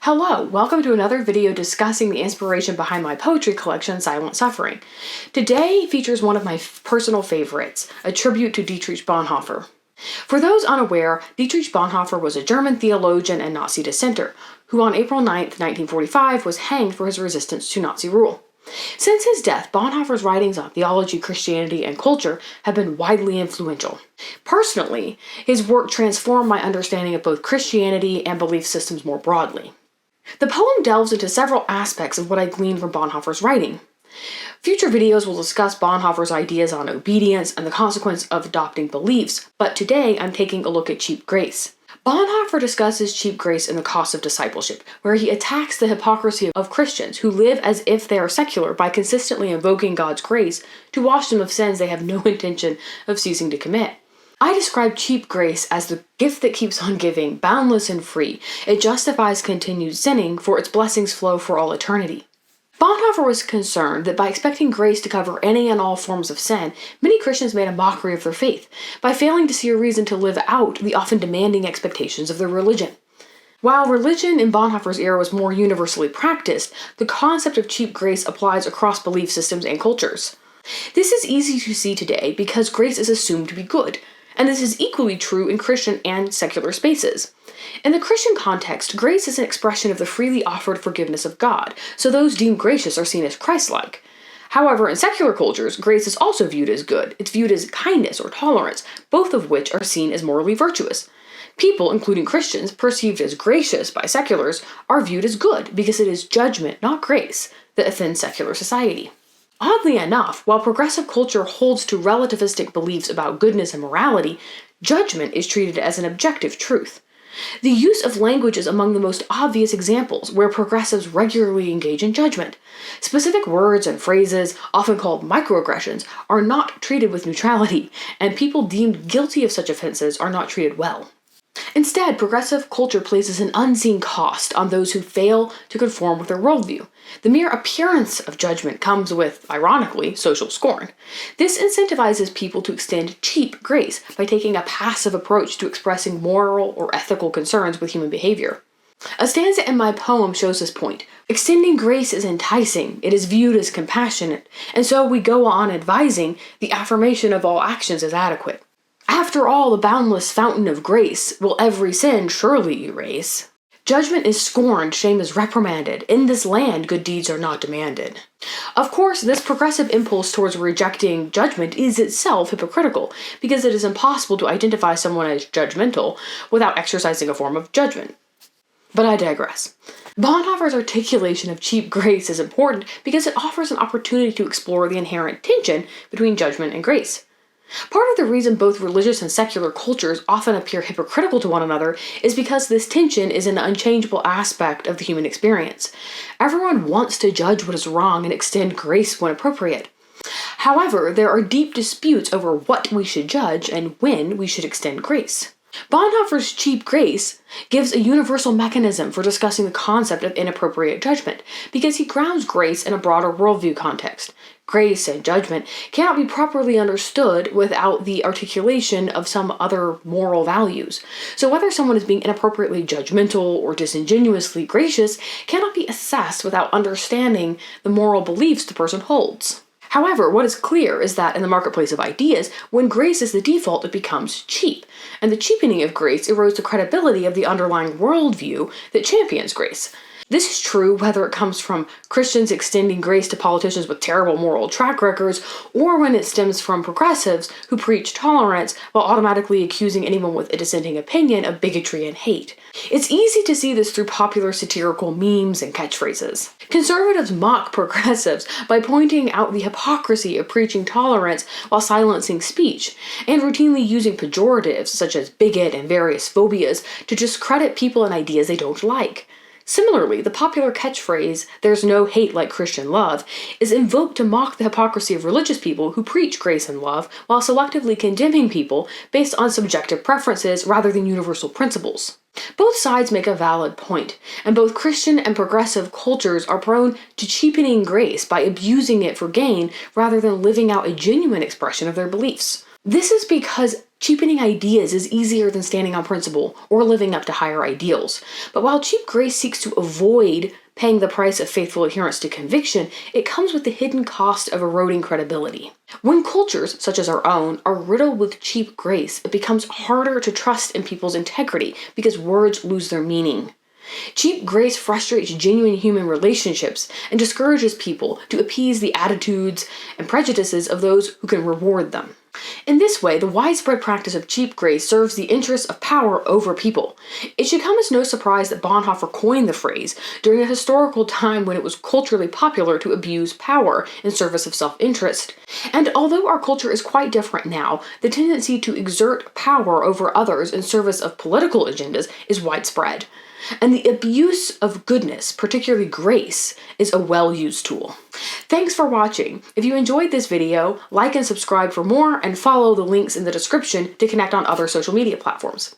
Hello, welcome to another video discussing the inspiration behind my poetry collection, Silent Suffering. Today features one of my personal favorites, a tribute to Dietrich Bonhoeffer. For those unaware, Dietrich Bonhoeffer was a German theologian and Nazi dissenter, who on April 9, 1945 was hanged for his resistance to Nazi rule. Since his death, Bonhoeffer's writings on theology, Christianity, and culture have been widely influential. Personally, his work transformed my understanding of both Christianity and belief systems more broadly. The poem delves into several aspects of what I gleaned from Bonhoeffer's writing. Future videos will discuss Bonhoeffer's ideas on obedience and the consequence of adopting beliefs, but today I'm taking a look at cheap grace. Bonhoeffer discusses cheap grace in the Cost of Discipleship, where he attacks the hypocrisy of Christians who live as if they are secular by consistently invoking God's grace to wash them of sins they have no intention of ceasing to commit. I describe cheap grace as the gift that keeps on giving, boundless and free. It justifies continued sinning, for its blessings flow for all eternity. Bonhoeffer was concerned that by expecting grace to cover any and all forms of sin, many Christians made a mockery of their faith, by failing to see a reason to live out the often demanding expectations of their religion. While religion in Bonhoeffer's era was more universally practiced, the concept of cheap grace applies across belief systems and cultures. This is easy to see today because grace is assumed to be good, and this is equally true in Christian and secular spaces. In the Christian context, grace is an expression of the freely offered forgiveness of God, so those deemed gracious are seen as Christ-like. However, in secular cultures, grace is also viewed as good. It's viewed as kindness or tolerance, both of which are seen as morally virtuous. People, including Christians, perceived as gracious by seculars, are viewed as good because it is judgment, not grace, that offends secular society. Oddly enough, while progressive culture holds to relativistic beliefs about goodness and morality, judgment is treated as an objective truth. The use of language is among the most obvious examples where progressives regularly engage in judgment. Specific words and phrases, often called microaggressions, are not treated with neutrality, and people deemed guilty of such offenses are not treated well. Instead, progressive culture places an unseen cost on those who fail to conform with their worldview. The mere appearance of judgment comes with, ironically, social scorn. This incentivizes people to extend cheap grace by taking a passive approach to expressing moral or ethical concerns with human behavior. A stanza in my poem shows this point. Extending grace is enticing, it is viewed as compassionate, and so we go on advising the affirmation of all actions as adequate. After all, the boundless fountain of grace will every sin surely erase. Judgment is scorned, shame is reprimanded. In this land, good deeds are not demanded. Of course, this progressive impulse towards rejecting judgment is itself hypocritical, because it is impossible to identify someone as judgmental without exercising a form of judgment. But I digress. Bonhoeffer's articulation of cheap grace is important because it offers an opportunity to explore the inherent tension between judgment and grace. Part of the reason both religious and secular cultures often appear hypocritical to one another is because this tension is an unchangeable aspect of the human experience. Everyone wants to judge what is wrong and extend grace when appropriate. However, there are deep disputes over what we should judge and when we should extend grace. Bonhoeffer's cheap grace gives a universal mechanism for discussing the concept of inappropriate judgment, because he grounds grace in a broader worldview context. Grace and judgment cannot be properly understood without the articulation of some other moral values. So whether someone is being inappropriately judgmental or disingenuously gracious cannot be assessed without understanding the moral beliefs the person holds. However, what is clear is that in the marketplace of ideas, when grace is the default, it becomes cheap, and the cheapening of grace erodes the credibility of the underlying worldview that champions grace. This is true whether it comes from Christians extending grace to politicians with terrible moral track records, or when it stems from progressives who preach tolerance while automatically accusing anyone with a dissenting opinion of bigotry and hate. It's easy to see this through popular satirical memes and catchphrases. Conservatives mock progressives by pointing out the hypocrisy of preaching tolerance while silencing speech, and routinely using pejoratives such as bigot and various phobias to discredit people and ideas they don't like. Similarly, the popular catchphrase, "There's no hate like Christian love," is invoked to mock the hypocrisy of religious people who preach grace and love while selectively condemning people based on subjective preferences rather than universal principles. Both sides make a valid point, and both Christian and progressive cultures are prone to cheapening grace by abusing it for gain rather than living out a genuine expression of their beliefs. This is because Cheapening ideas is easier than standing on principle or living up to higher ideals. But while cheap grace seeks to avoid paying the price of faithful adherence to conviction, it comes with the hidden cost of eroding credibility. When cultures, such as our own, are riddled with cheap grace, it becomes harder to trust in people's integrity because words lose their meaning. Cheap grace frustrates genuine human relationships and discourages people to appease the attitudes and prejudices of those who can reward them. In this way, the widespread practice of cheap grace serves the interests of power over people. It should come as no surprise that Bonhoeffer coined the phrase during a historical time when it was culturally popular to abuse power in service of self-interest. And although our culture is quite different now, the tendency to exert power over others in service of political agendas is widespread. And the abuse of goodness, particularly grace, is a well-used tool. Thanks for watching. If you enjoyed this video, like and subscribe for more, and follow the links in the description to connect on other social media platforms.